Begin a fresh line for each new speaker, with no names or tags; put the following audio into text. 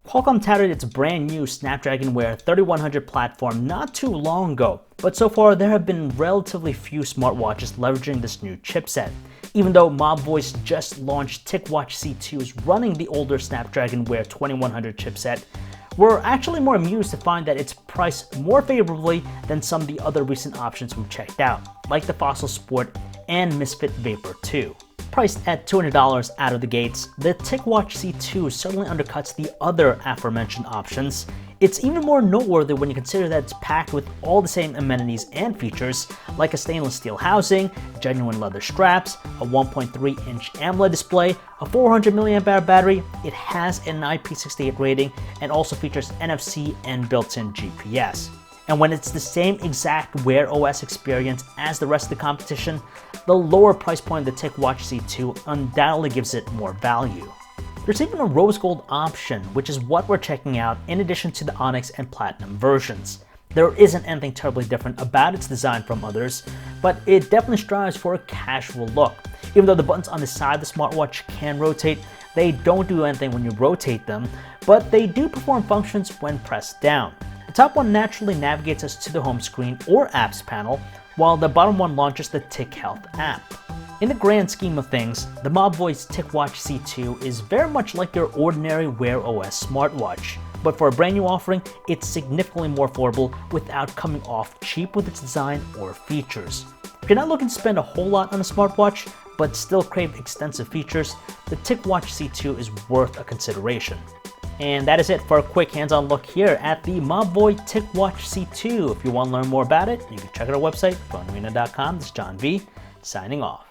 Qualcomm touted its brand new Snapdragon Wear 3100 platform not too long ago, but so far there have been relatively few smartwatches leveraging this new chipset. Even though Mobvoi's just launched TicWatch C2 is running the older Snapdragon Wear 2100 chipset, we're actually more amused to find that it's priced more favorably than some of the other recent options we've checked out, like the Fossil Sport and Misfit Vapor 2. Priced at $200 out of the gates, the TicWatch C2 certainly undercuts the other aforementioned options. It's even more noteworthy when you consider that it's packed with all the same amenities and features, like a stainless steel housing, genuine leather straps, a 1.3-inch AMOLED display, a 400 mAh battery, it has an IP68 rating, and also features NFC and built-in GPS. And when it's the same exact Wear OS experience as the rest of the competition, the lower price point of the TicWatch C2 undoubtedly gives it more value. There's even a rose gold option, which is what we're checking out in addition to the Onyx and Platinum versions. There isn't anything terribly different about its design from others, but it definitely strives for a casual look. Even though the buttons on the side of the smartwatch can rotate, they don't do anything when you rotate them, but they do perform functions when pressed down. The top one naturally navigates us to the home screen or apps panel, while the bottom one launches the Tic Health app. In the grand scheme of things, the Mobvoi TicWatch C2 is very much like your ordinary Wear OS smartwatch, but for a brand new offering, it's significantly more affordable without coming off cheap with its design or features. If you're not looking to spend a whole lot on a smartwatch, but still crave extensive features, the TicWatch C2 is worth a consideration. And that is it for a quick hands-on look here at the Mobvoi TicWatch C2. If you want to learn more about it, you can check out our website, PhoneArena.com. This is John V, signing off.